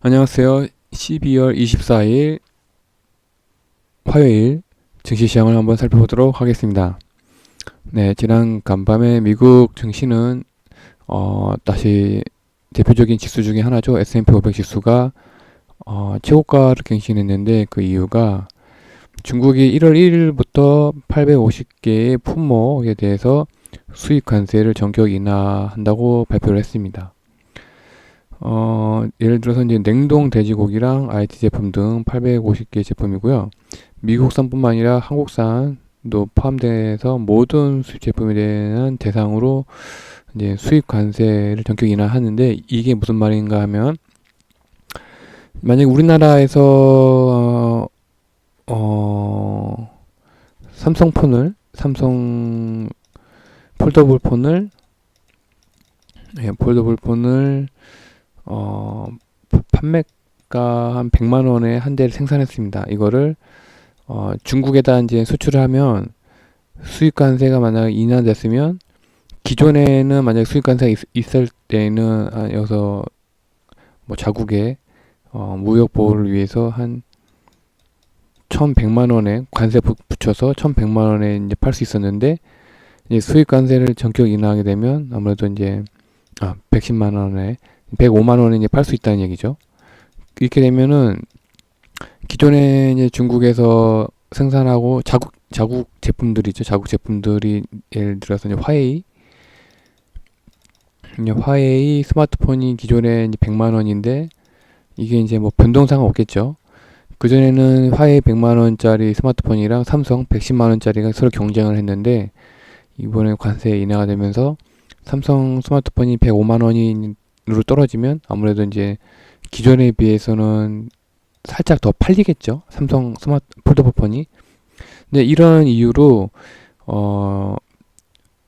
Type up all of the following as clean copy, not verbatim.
안녕하세요. 12월 24일 화요일 증시 시장을 한번 살펴보도록 하겠습니다. 네, 지난 간밤에 미국 증시는 다시 대표적인 지수 중에 하나죠. S&P 500 지수가 최고가를 갱신했는데 그 이유가 중국이 1월 1일부터 850개의 품목에 대해서 수입 관세를 전격 인하한다고 발표를 했습니다. 예를 들어서 이제 냉동 돼지고기랑 IT 제품 등 850개 제품이고요. 미국산뿐만 아니라 한국산도 포함돼서 모든 수입 제품에 대한 대상으로 이제 수입 관세를 전격 인하하는데 이게 무슨 말인가 하면 만약 우리나라에서 삼성 폴더블 폰을 폴더블 폰을 판매가 한 100만 원에 한 대를 생산했습니다. 이거를 중국에다 이제 수출을 하면 수입 관세가 만약 인하됐으면 기존에는 만약 수입 관세가 있을 때는 여기서 뭐 자국에 무역 보호를 위해서 한 1,100만 원에 관세 붙여서 1,100만 원에 이제 팔 수 있었는데 이제 수입 관세를 전격 인하하게 되면 아무래도 이제 110만 원에 105만 원에 이제 팔 수 있다는 얘기죠. 이렇게 되면은 기존에 이제 중국에서 생산하고 자국 제품들이죠. 자국 제품들이 예를 들어서 이제 화웨이 스마트폰이 기존에 이제 100만 원인데 이게 이제 뭐 변동사항 없겠죠. 그전에는 화웨이 100만 원짜리 스마트폰이랑 삼성 110만 원짜리가 서로 경쟁을 했는데 이번에 관세 인하가 되면서 삼성 스마트폰이 105만 원으로 떨어지면 아무래도 이제 기존에 비해서는 살짝 더 팔리겠죠. 삼성 스마트 폴더블 폰이. 근데 이런 이유로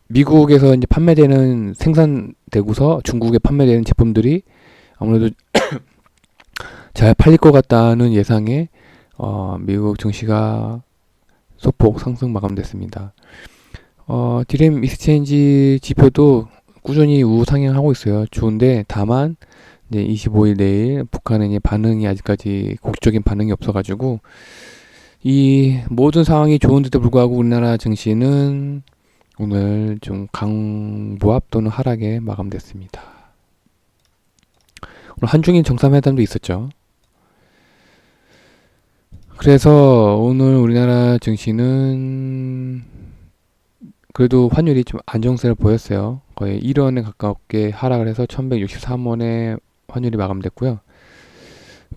미국에서 이제 판매되는 생산되고서 중국에 판매되는 제품들이 아무래도 잘 팔릴 것 같다는 예상에 미국 증시가 소폭 상승 마감됐습니다. 디램 익스체인지 지표도 꾸준히 우상향하고 있어요. 좋은데 다만 이제 25일 내일 북한의 이제 반응이 아직까지 공식적인 반응이 없어가지고 이 모든 상황이 좋은데도 불구하고 우리나라 증시는 오늘 좀 강보합 또는 하락에 마감됐습니다. 오늘 한중일 정상회담도 있었죠. 그래서 오늘 우리나라 증시는 그래도 환율이 좀 안정세를 보였어요. 거의 1원에 가깝게 하락을 해서 1163원에 환율이 마감됐고요.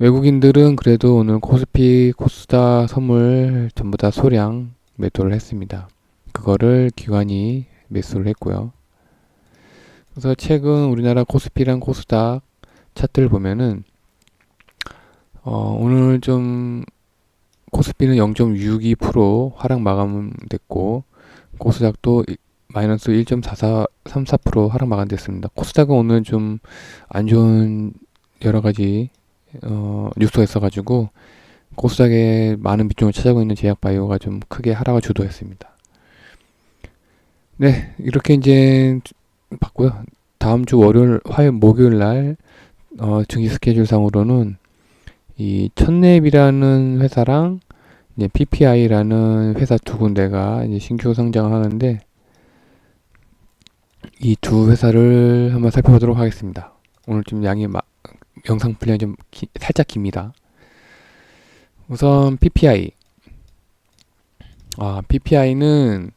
외국인들은 그래도 오늘 코스피, 코스닥 선물 전부 다 소량 매도를 했습니다. 그거를 기관이 매수를 했고요. 그래서 최근 우리나라 코스피랑 코스닥 차트를 보면은 오늘 좀 코스피는 0.62% 하락 마감됐고 코스닥도 마이너스 1.4434% 하락 마감됐습니다. 코스닥은 오늘 좀 안 좋은 여러 가지 뉴스가 있어가지고 코스닥에 많은 비중을 차지하고 있는 제약바이오가 좀 크게 하락을 주도했습니다. 네, 이렇게 이제 봤고요. 다음 주 월요일, 화요일, 목요일 날 증시 스케줄상으로는 이 첫랩이라는 회사랑 이제 PPI라는 회사 두 군데가 이제 신규 상장을 하는데 이 두 회사를 한번 살펴보도록 하겠습니다. 오늘 좀 영상 분량이 좀 살짝 깁니다. 우선 PPI. PPI는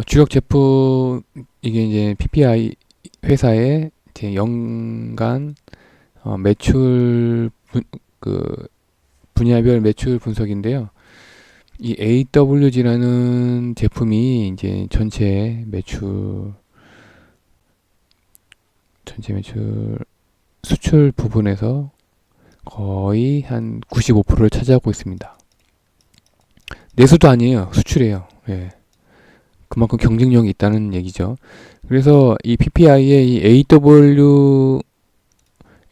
주력 제품 이게 이제 PPI 회사의 이제 연간 매출 분야별 매출 분석인데요. 이 AWG라는 제품이 이제 전체 매출 수출 부분에서 거의 한 95%를 차지하고 있습니다. 내수도 아니에요. 수출이에요. 예. 그만큼 경쟁력이 있다는 얘기죠. 그래서 이 PPI의 이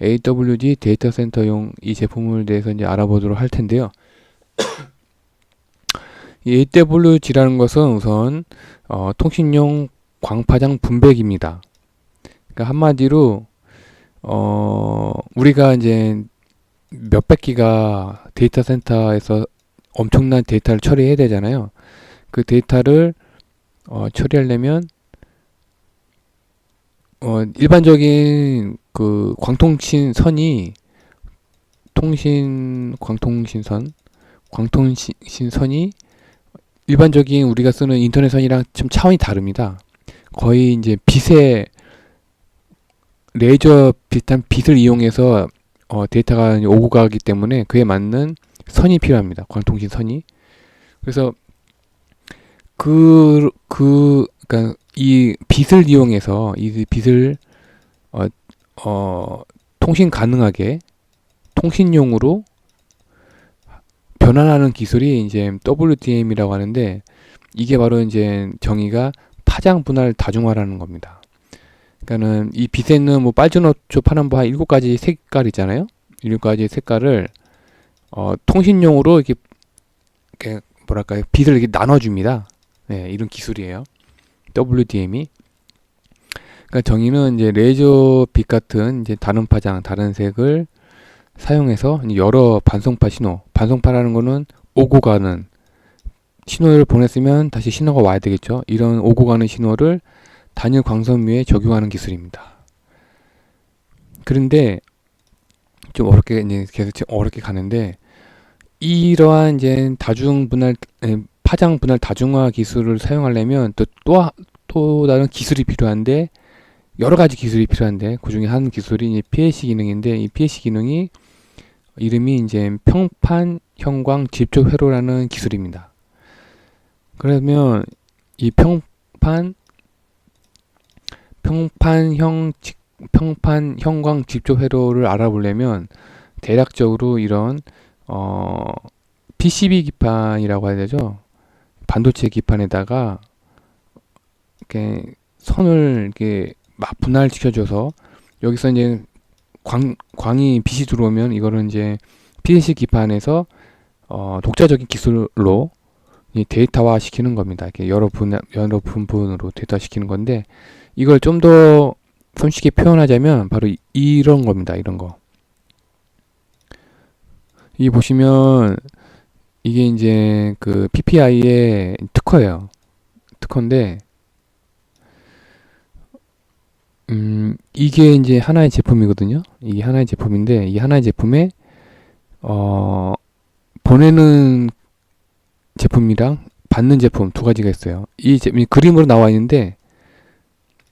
AWG 데이터 센터용 이 제품을 대해서 이제 알아보도록 할 텐데요. 이 AWG라는 것은 우선 통신용 광파장 분배기입니다. 그러니까 한마디로 우리가 이제 몇백 기가 데이터 센터에서 엄청난 데이터를 처리해야 되잖아요. 그 데이터를 처리하려면 일반적인 그 광통신선이 일반적인 우리가 쓰는 인터넷선이랑 좀 차원이 다릅니다. 거의 이제 레이저 비슷한 빛을 이용해서 데이터가 오고 가기 때문에 그에 맞는 선이 필요합니다. 광통신선이. 그래서 그러니까 이 빛을 이용해서 이 빛을 어, 통신 가능하게 통신용으로 변환하는 기술이 이제 WDM이라고 하는데, 이게 바로 이제 정의가 파장 분할 다중화라는 겁니다. 그러니까는 이 빛에는 뭐 빨주노초 파란보 한 7가지 색깔 있잖아요. 7가지 색깔을 통신용으로 이렇게 뭐랄까요, 빛을 이렇게 나눠줍니다. 네, 이런 기술이에요. WDM이. 그러니까 정의는 이제 레이저 빛 같은 이제 다른 파장, 다른 색을 사용해서 여러 반송파라는 거는 오고 가는 신호를 보냈으면 다시 신호가 와야 되겠죠. 이런 오고 가는 신호를 단일 광선 위에 적용하는 기술입니다. 그런데 좀 어렵게 이제 계속 어렵게 가는데, 이러한 이제 파장 분할 다중화 기술을 사용하려면 또 다른 기술이 필요한데, 여러 가지 기술이 필요한데, 그 중에 한 기술이 이제 PLC 기능인데, 이 PLC 기능이 이름이 이제 평판 형광 집중 회로라는 기술입니다. 그러면 이 평판 형광 집중 회로를 알아보려면 대략적으로 이런 PCB 기판이라고 해야 되죠. 반도체 기판에다가 이렇게 선을 이렇게 막 분할시켜줘서 여기서 이제 광이 빛이 들어오면 이거는 이제 PLC 기판에서 독자적인 기술로 데이터화 시키는 겁니다. 이렇게 여러 분분으로 데이터 시키는 건데, 이걸 좀 더 손쉽게 표현하자면 바로 이런 겁니다. 이런 거. 이 보시면 이게 이제 그 PPI의 특허예요. 특허인데, 이게 이제 하나의 제품이거든요. 이게 하나의 제품인데, 이 하나의 제품에 보내는 제품이랑 받는 제품 두 가지가 있어요. 이 그림으로 나와 있는데,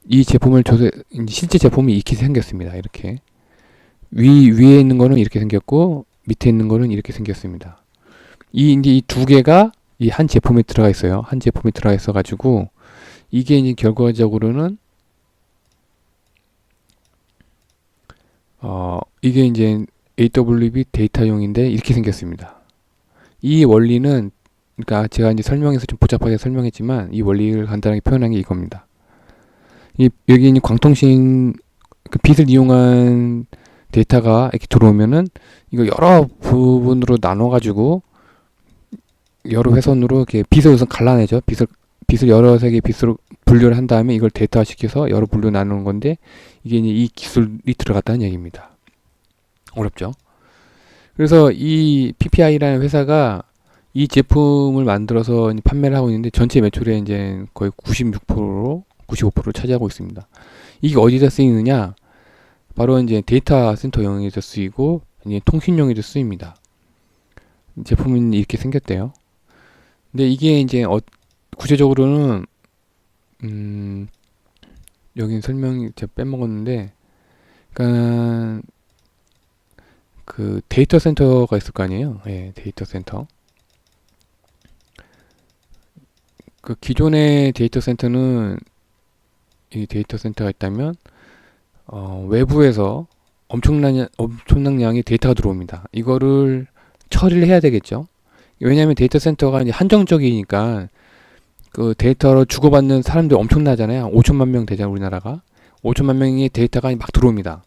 이 제품을 실제 제품이 이렇게 생겼습니다. 이렇게 위에 있는 거는 이렇게 생겼고, 밑에 있는 거는 이렇게 생겼습니다. 이제 이 두 개가 이 한 제품에 들어가 있어요. 한 제품에 들어가 있어 가지고, 이게 이제 결과적으로는 이게 이제 AWB 데이터용인데 이렇게 생겼습니다. 이 원리는, 그러니까 제가 이제 설명해서 좀 복잡하게 설명했지만, 이 원리를 간단하게 표현한 게 이겁니다. 여기 있는 광통신 그 빛을 이용한 데이터가 이렇게 들어오면은 이거 여러 부분으로 나눠가지고 여러 회선으로 이렇게 빛을 우선 갈라내죠. 빛을 여러 색의 빛으로 분류를 한 다음에 이걸 데이터화 시켜서 여러 분류 나누는 건데, 이게 이제 이 기술이 들어갔다는 얘기입니다. 어렵죠? 그래서 이 PPI라는 회사가 이 제품을 만들어서 판매를 하고 있는데, 전체 매출의 이제 거의 95%를 차지하고 있습니다. 이게 어디다 쓰이느냐? 바로 이제 데이터 센터용에서 쓰이고, 이제 통신용에도 쓰입니다. 제품은 이렇게 생겼대요. 근데 이게 이제 구체적으로는 여긴 설명이 제가 빼먹었는데, 그러니까 그 데이터 센터가 있을 거 아니에요. 예, 데이터 센터. 그 기존의 데이터 센터는, 이 데이터 센터가 있다면 외부에서 엄청난 양의 데이터가 들어옵니다. 이거를 처리를 해야 되겠죠. 왜냐하면 데이터 센터가 이제 한정적이니까 그 데이터를 주고받는 사람들이 엄청나잖아요. 5천만 명 되잖아요, 우리나라가. 5천만 명의 데이터가 막 들어옵니다.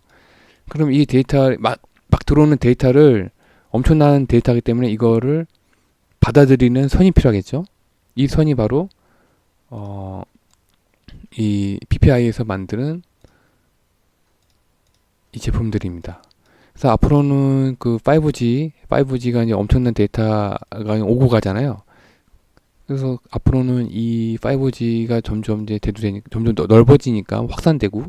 그럼 이 데이터 막 들어오는 데이터를, 엄청난 데이터이기 때문에 이거를 받아들이는 선이 필요하겠죠. 이 선이 바로 이 PPI에서 만드는 이 제품들입니다. 그래서 앞으로는 그 5G가 이제 엄청난 데이터가 오고 가잖아요. 그래서 앞으로는 이 5G가 점점 이제 대두되니까 점점 더 넓어지니까 확산되고,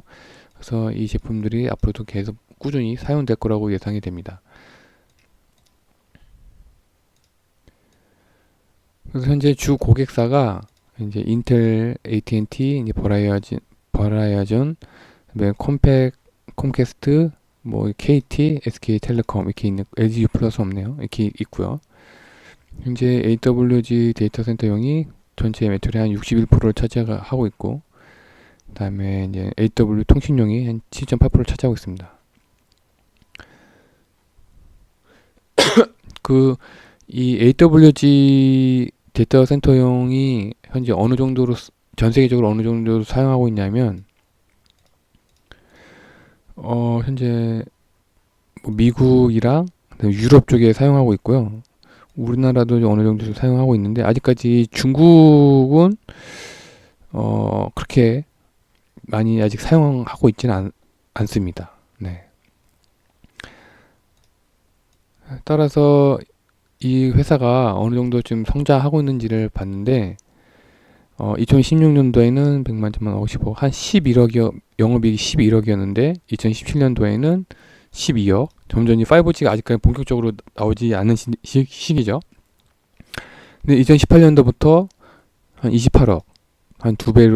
그래서 이 제품들이 앞으로도 계속 꾸준히 사용될 거라고 예상이 됩니다. 그래서 현재 주 고객사가 이제 인텔, AT&T, 이제 버라이어전, 그다음에 콤캐스트, 뭐 KT, SK텔레콤 이렇게 있는, LG 플러스 없네요. 이렇게 있고요. 현재 AWG 데이터 센터용이 전체 매출의 한 61%를 차지하고 있고, 그다음에 이제 AW 통신용이 한 7.8%를 차지하고 있습니다. 그 이 AWG 데이터 센터용이 현재 어느 정도로 전 세계적으로 어느 정도로 사용하고 있냐면, 현재 뭐 미국이랑 유럽 쪽에 사용하고 있고요. 우리나라도 어느 정도 사용하고 있는데, 아직까지 중국은 그렇게 많이 아직 사용하고 있지는 않습니다. 네. 따라서 이 회사가 어느 정도 좀 성장하고 있는지를 봤는데, 2016년도에는 100만 점만 50억, 한 11억이요, 영업이익이 11억이었는데 2017년도에는 12억. 점점 이 5G가 아직까지 본격적으로 나오지 않은 시기죠. 근데 2018년도부터 한 28억, 한 두 배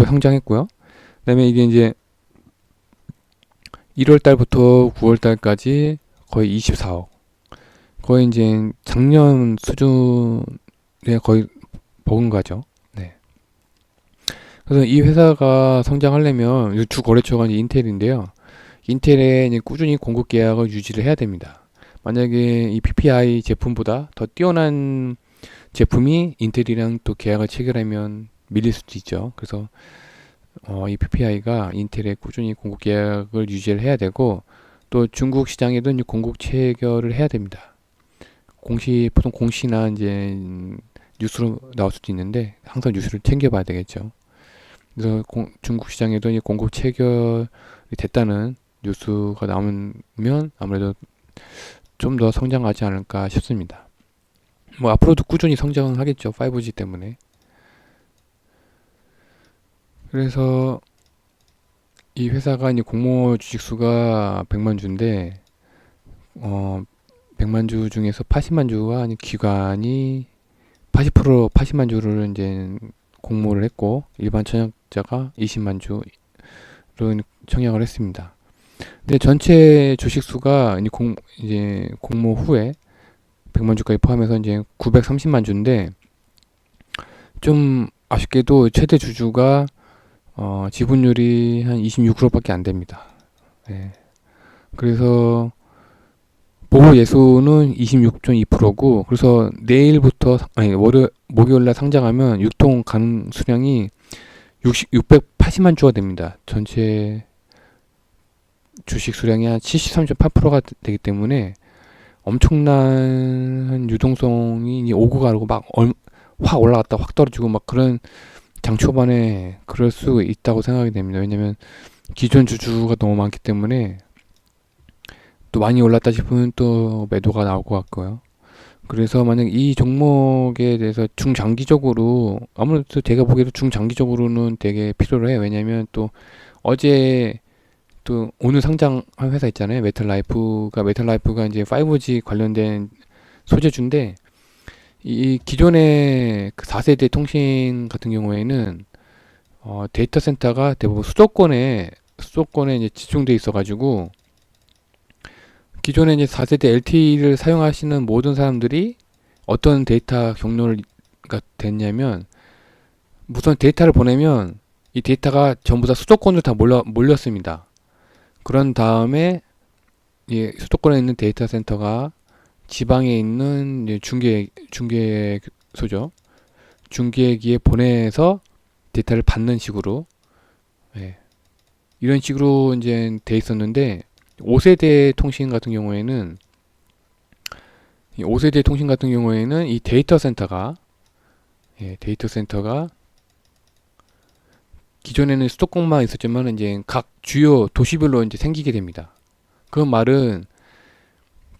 성장했고요. 그다음에 이게 이제 1월 달부터 9월 달까지 거의 24억. 거의 이제 작년 수준에 거의 버금가죠. 네. 그래서 이 회사가 성장하려면 주 거래처가 이제 인텔인데요. 인텔에 이제 꾸준히 공급 계약을 유지를 해야 됩니다. 만약에 이 PPI 제품보다 더 뛰어난 제품이 인텔이랑 또 계약을 체결하면 밀릴 수도 있죠. 그래서 이 PPI가 인텔에 꾸준히 공급 계약을 유지를 해야 되고, 또 중국 시장에도 이제 공급 체결을 해야 됩니다. 보통 공시나 이제 뉴스로 나올 수도 있는데 항상 뉴스를 챙겨봐야 되겠죠. 그래서 중국 시장에도 이제 공급 체결이 됐다는 뉴스가 나오면 아무래도 좀 더 성장하지 않을까 싶습니다. 뭐 앞으로도 꾸준히 성장하겠죠. 5G 때문에. 그래서 이 회사가 이제 공모 주식수가 100만 주인데, 100만 주 중에서 80만 주가 기관이 80만 주를 이제 공모를 했고, 일반 청약자가 20만 주로 청약을 했습니다. 근데 전체 주식수가 이제 공모 후에 100만 주까지 포함해서 이제 930만 주인데, 좀 아쉽게도 최대 주주가 지분율이 한 26%밖에 안 됩니다. 네. 그래서 보호 예수는 26.2%고, 그래서 내일부터 목요일날 상장하면 유통 가능 수량이 680만 주가 됩니다. 전체 주식 수량이 한 73.8%가 되기 때문에 엄청난 유동성이 오고 가고 막 확 올라갔다 확 떨어지고 막 그런 장 초반에 그럴 수 있다고 생각이 됩니다. 왜냐면 기존 주주가 너무 많기 때문에, 또 많이 올랐다 싶으면 또 매도가 나올 것 같고요. 그래서 만약 이 종목에 대해서 중장기적으로, 아무래도 제가 보기에도 중장기적으로는 되게 필요로 해요. 왜냐면 또 어제 또 오늘 상장한 회사 있잖아요. 메탈라이프가 이제 5G 관련된 소재주인데, 이 기존의 그 4세대 통신 같은 경우에는 데이터 센터가 대부분 수도권에 이제 집중돼 있어가지고, 기존에 이제 4세대 LTE를 사용하시는 모든 사람들이 어떤 데이터 경로가 됐냐면, 우선 데이터를 보내면 이 데이터가 전부 다 수도권으로 다 몰렸습니다. 그런 다음에 수도권에 있는 데이터 센터가 지방에 있는 이제 중개소죠. 중개기에 보내서 데이터를 받는 식으로, 이런 식으로 이제 돼 있었는데, 5세대 통신 같은 경우에는 이 데이터 센터가 기존에는 수도권만 있었지만 이제 각 주요 도시별로 이제 생기게 됩니다. 그 말은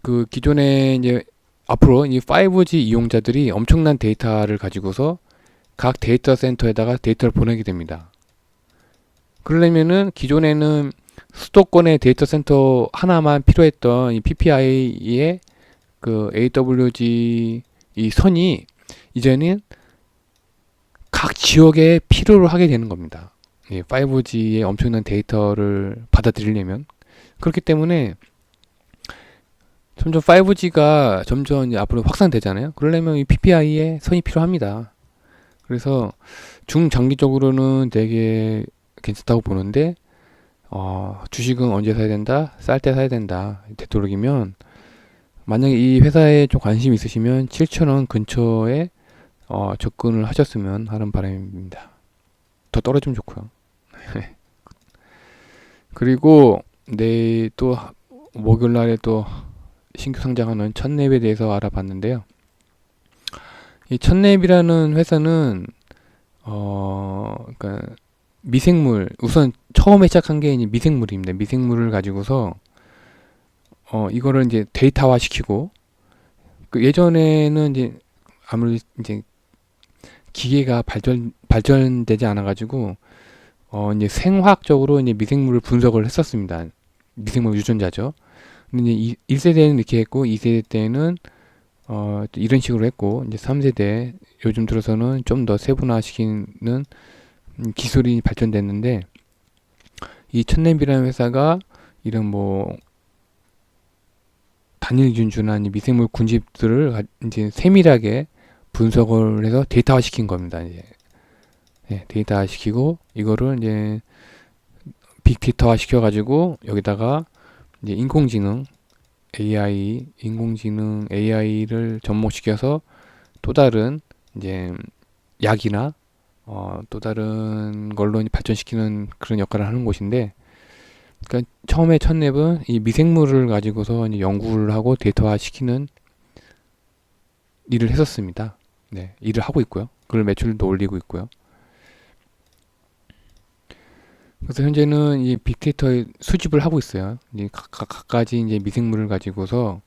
그 기존에 이제 앞으로 이 5G 이용자들이 엄청난 데이터를 가지고서 각 데이터 센터에다가 데이터를 보내게 됩니다. 그러려면은 기존에는 수도권의 데이터 센터 하나만 필요했던 이 PPI의 그 AWG 이 선이 이제는 각 지역에 필요로 하게 되는 겁니다. 5G의 엄청난 데이터를 받아들이려면. 그렇기 때문에 점점 5G가 점점 이제 앞으로 확산되잖아요. 그러려면 이 PPI의 선이 필요합니다. 그래서 중장기적으로는 되게 괜찮다고 보는데, 주식은 언제 사야 된다? 쌀 때 사야 된다. 되도록이면 만약에 이 회사에 좀 관심 있으시면 7,000원 근처에 접근을 하셨으면 하는 바람입니다. 더 떨어지면 좋고요. 그리고 내일 또 목요일 날에 또 신규 상장하는 첫랩에 대해서 알아봤는데요. 이 첫랩이라는 회사는 그러니까 미생물, 우선 처음에 시작한 게 이제 미생물입니다. 미생물을 가지고서 이거를 이제 데이터화 시키고, 그 예전에는 이제 아무리 이제 기계가 발전되지 않아가지고 이제 생화학적으로 이제 미생물을 분석을 했었습니다. 미생물 유전자죠. 근데 이제 1세대는 이렇게 했고 2세대 때는 이런 식으로 했고, 이제 3세대 요즘 들어서는 좀 더 세분화시키는 기술이 발전됐는데, 이 첫랩이라는 회사가 이런 뭐 단일 윤주나 미생물 군집들을 이제 세밀하게 분석을 해서 데이터화 시킨 겁니다. 이제 데이터화 시키고 이거를 이제 빅데이터화 시켜가지고 여기다가 이제 인공지능 AI를 접목시켜서 또 다른 이제 약이나 또 다른 걸로 발전시키는 그런 역할을 하는 곳인데, 그러니까 처음에 첫랩은 이 미생물을 가지고서 이제 연구를 하고 데이터화 시키는 일을 했었습니다. 네, 일을 하고 있고요. 그걸 매출도 올리고 있고요. 그래서 현재는 이 빅데이터의 수집을 하고 있어요. 이제 각가지 이제 미생물을 가지고서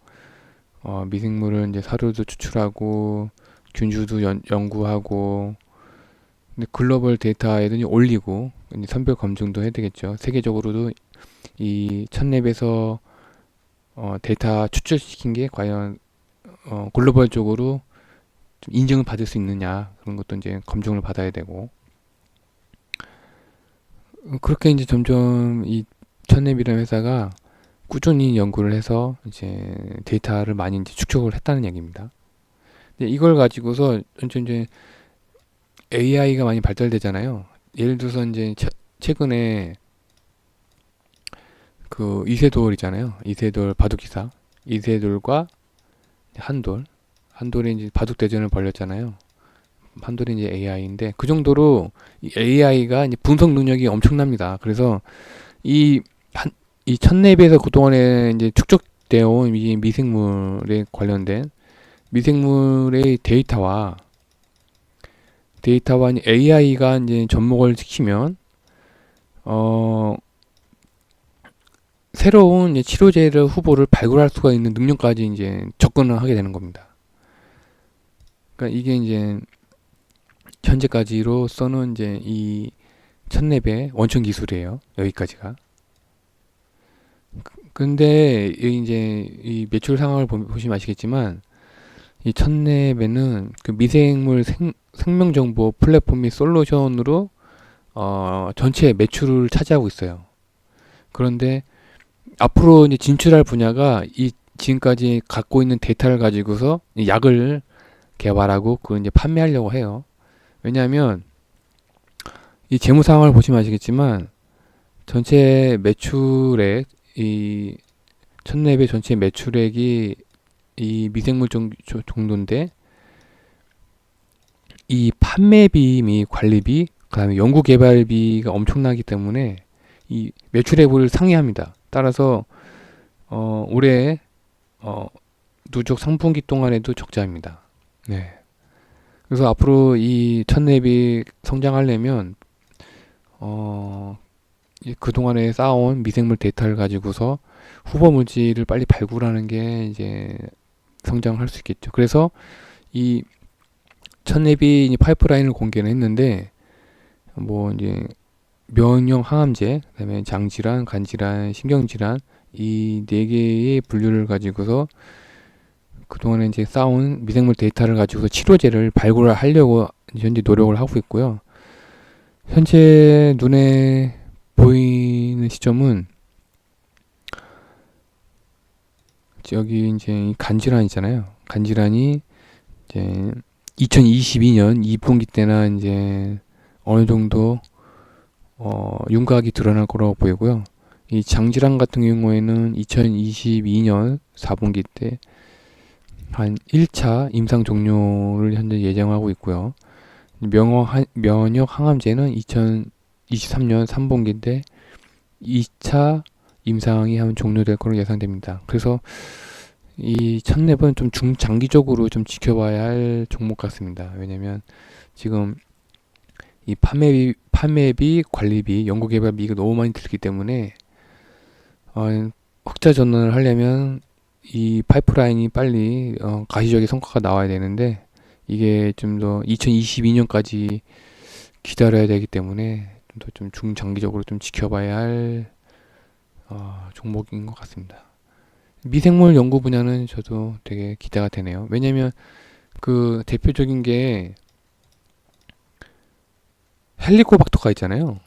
미생물을 이제 사료도 추출하고 균주도 연구하고, 근데 글로벌 데이터에도 올리고 이제 선별 검증도 해야 되겠죠. 세계적으로도 이 첫랩에서 데이터 추출시킨 게 과연 글로벌적으로 좀 인정을 받을 수 있느냐, 그런 것도 이제 검증을 받아야 되고, 그렇게 이제 점점 이 첫랩이라는 회사가 꾸준히 연구를 해서 이제 데이터를 많이 이제 축적을 했다는 얘기입니다. 근데 이걸 가지고서 이제 AI가 많이 발달되잖아요. 예를 들어서 이제 최근에 그 이세돌이잖아요. 이세돌 바둑기사. 이세돌과 한돌이 이제 바둑 대전을 벌였잖아요. 한돌이 이제 AI인데, 그 정도로 이 AI가 이제 분석 능력이 엄청납니다. 그래서 이 첫랩에서 그동안에 이제 축적되어 온 이 미생물에 관련된 미생물의 데이터와 AI가 이제 접목을 시키면 새로운 치료제를 후보를 발굴할 수가 있는 능력까지 이제 접근을 하게 되는 겁니다. 그러니까 이게 이제 현재까지로서는 이제 이 첫랩의 원천 기술이에요. 여기까지가. 근데 이제 이 매출 상황을 보시면 아시겠지만, 이 첫랩에는 그 미생물 생명 정보 플랫폼 및 솔루션으로 전체 매출을 차지하고 있어요. 그런데 앞으로 이제 진출할 분야가 이 지금까지 갖고 있는 데이터를 가지고서 약을 개발하고 그걸 이제 판매하려고 해요. 왜냐하면 이 재무 상황을 보시면 아시겠지만, 전체 매출액, 이 첫랩의 전체 매출액이 이 미생물 정도인데, 이 판매비 및 관리비, 그 다음에 연구개발비가 엄청나기 때문에 이 매출액을 상회합니다. 따라서 올해 누적 3분기 동안에도 적자입니다. 네. 그래서 앞으로 이 첫랩이 성장하려면 그동안에 쌓아온 미생물 데이터를 가지고서 후보 물질을 빨리 발굴하는 게 이제 성장을 할 수 있겠죠. 그래서 이 첫랩이 이제 파이프라인을 공개를 했는데, 뭐 이제 면역 항암제, 그다음에 장질환, 간질환, 신경질환 이 네 개의 분류를 가지고서 그동안에 이제 쌓아온 미생물 데이터를 가지고서 치료제를 발굴을 하려고 현재 노력을 하고 있고요. 현재 눈에 보이는 시점은 여기 이제 이 간질환 있잖아요. 간질환이 이제 2022년 2분기 때나 이제 어느 정도 윤곽이 드러날 거라고 보이고요. 이 장질환 같은 경우에는 2022년 4분기 때 한 1차 임상 종료를 현재 예정하고 있고요. 면역 항암제는 2023년 3분기인데 2차 임상이 한 종료될 것으로 예상됩니다. 그래서 이 첫랩은 좀 중장기적으로 좀 지켜봐야 할 종목 같습니다. 왜냐면 지금 이 판매비, 관리비, 연구개발비가 너무 많이 들기 때문에 흑자 전환을 하려면 이 파이프라인이 빨리 가시적인 성과가 나와야 되는데 이게 좀 더 2022년까지 기다려야 되기 때문에 좀 더 좀 중장기적으로 좀 지켜봐야 할 종목인 것 같습니다. 미생물 연구 분야는 저도 되게 기대가 되네요. 왜냐면 그 대표적인 게 헬리코박터가 있잖아요.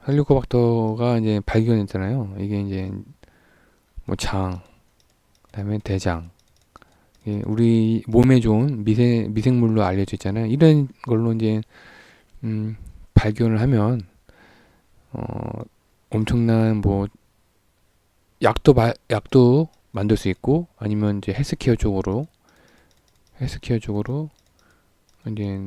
헬리코박터가 이제 발견했잖아요. 이게 이제 뭐 장, 그다음에 대장, 우리 몸에 좋은 미생물로 알려져 있잖아요. 이런 걸로 이제 발견을 하면 엄청난 뭐 약도 만들 수 있고, 아니면 이제 헬스케어 쪽으로 이제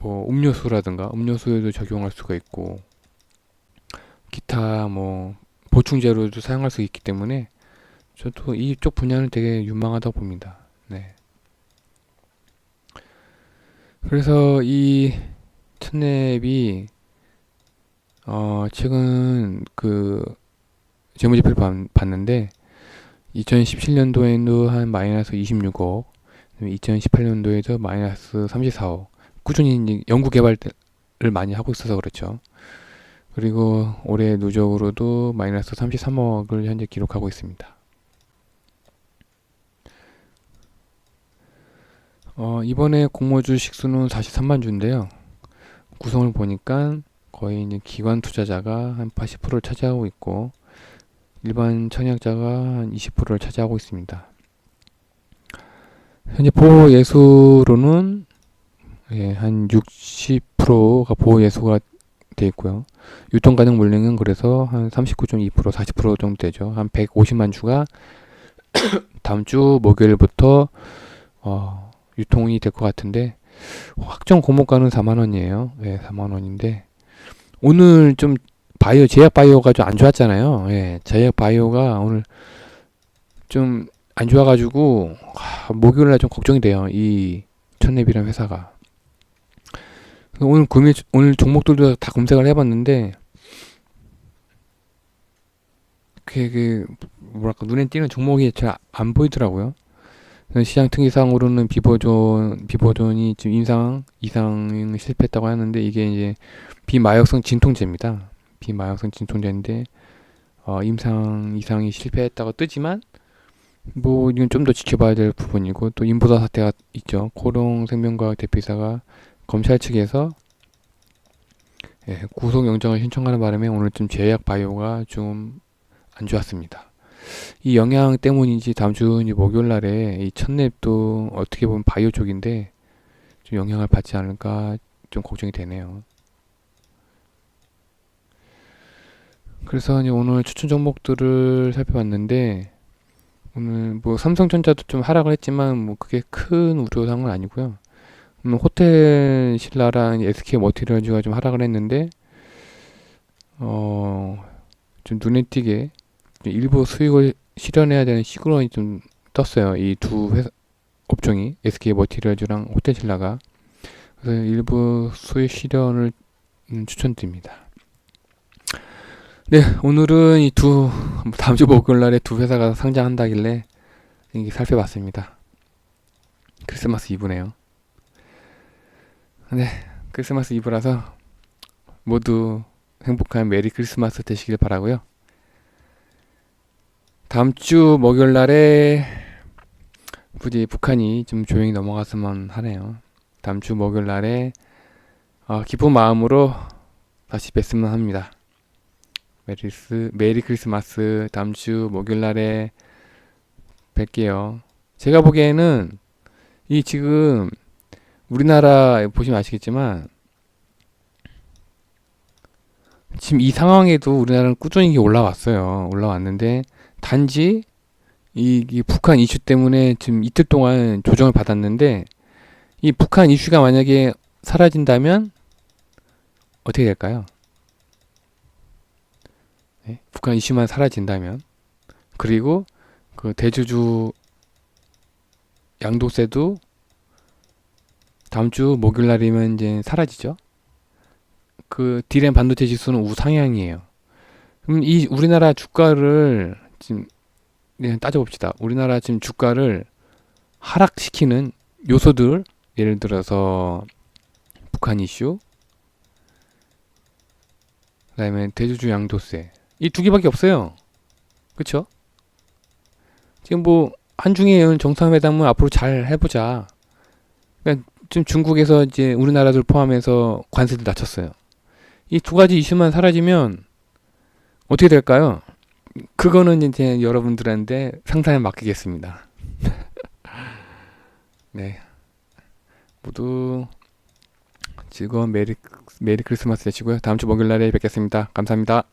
뭐 음료수에도 적용할 수가 있고, 기타 뭐 보충제로도 사용할 수 있기 때문에 저도 이쪽 분야는 되게 유망하다고 봅니다. 네. 그래서 이 첫랩이 최근 그 재무제표를 봤는데 2017년도에도 한 마이너스 26억, 2018년도에도 마이너스 34억, 꾸준히 이제 연구 개발을 많이 하고 있어서 그렇죠. 그리고 올해 누적으로도 마이너스 33억을 현재 기록하고 있습니다. 이번에 공모주 식수는 43만 주인데요. 구성을 보니까 거의 이제 기관 투자자가 한 80%를 차지하고 있고, 일반 청약자가 한 20%를 차지하고 있습니다. 현재 보호 예수로는 한 60%가 보호 예수가 돼 있고요. 유통 가능 물량은 그래서 한 39.2%, 40% 정도 되죠. 한 150만 주가 다음 주 목요일부터 유통이 될 것 같은데, 확정 공모가는 4만 원이에요. 4만 원인데 오늘 좀 제약 바이오가 좀 안 좋았잖아요. 제약 바이오가 오늘 좀 안 좋아가지고 목요일날 좀 걱정이 돼요. 이 첫랩이라는 회사가. 오늘 종목들도 다 검색을 해봤는데 뭐랄까 눈에 띄는 종목이 잘 안 보이더라고요. 시장 특이사항으로는 비보존이 지금 이상 실패했다고 하는데, 이게 이제 비마약성 진통제입니다. 비마약성 진통제인데 이상이 실패했다고 뜨지만, 뭐 이건 좀 더 지켜봐야 될 부분이고, 또 인보다 사태가 있죠. 코롱생명과학 대표이사가 검찰 측에서 구속영장을 신청하는 바람에 오늘 좀 제약 바이오가 좀 안 좋았습니다. 이 영향 때문인지 다음 주 목요일 날에 이 첫랩도 어떻게 보면 바이오 쪽인데 좀 영향을 받지 않을까 좀 걱정이 되네요. 그래서 이제 오늘 추천 종목들을 살펴봤는데, 오늘 뭐 삼성전자도 좀 하락을 했지만 뭐 그게 큰 우려사항은 아니고요. 호텔 신라랑 SK 머티리얼즈가 좀 하락을 했는데 좀 눈에 띄게 일부 수익을 실현해야 되는 시그널이 좀 떴어요. 이 두 회사 업종이, SK 머티리얼즈랑 호텔 신라가. 그래서 일부 수익 실현을 추천드립니다. 네, 오늘은 다음 주 목요일 날에 두 회사가 상장한다길래 이게 살펴봤습니다. 크리스마스 이브네요. 네, 크리스마스 이브라서 모두 행복한 메리 크리스마스 되시길 바라고요. 다음 주 목요일 날에 굳이 북한이 좀 조용히 넘어갔으면 하네요. 다음 주 목요일 날에 기쁜 마음으로 다시 뵀으면 합니다. 메리 크리스마스. 다음 주 목요일 날에 뵐게요. 제가 보기에는 이 지금 우리나라 보시면 아시겠지만 지금 이 상황에도 우리나라는 꾸준히 올라왔어요. 올라왔는데 단지 이 북한 이슈 때문에 지금 이틀 동안 조정을 받았는데 이 북한 이슈가 만약에 사라진다면 어떻게 될까요? 네? 북한 이슈만 사라진다면 그리고 그 대주주 양도세도 다음 주 목요일 날이면 이제 사라지죠. 그 디램 반도체 지수는 우상향이에요. 그럼 이 우리나라 주가를 지금 따져봅시다. 우리나라 지금 주가를 하락시키는 요소들, 예를 들어서 북한 이슈, 그다음에 대주주 양도세, 이 두 개밖에 없어요. 그쵸? 지금 뭐 한중일 정상회담은 앞으로 잘 해보자. 그러니까 지금 중국에서 이제 우리나라들 포함해서 관세를 낮췄어요. 이 두 가지 이슈만 사라지면 어떻게 될까요? 그거는 이제 여러분들한테 상상에 맡기겠습니다. 네. 모두 즐거운 메리 크리스마스 되시고요. 다음 주 목요일 날에 뵙겠습니다. 감사합니다.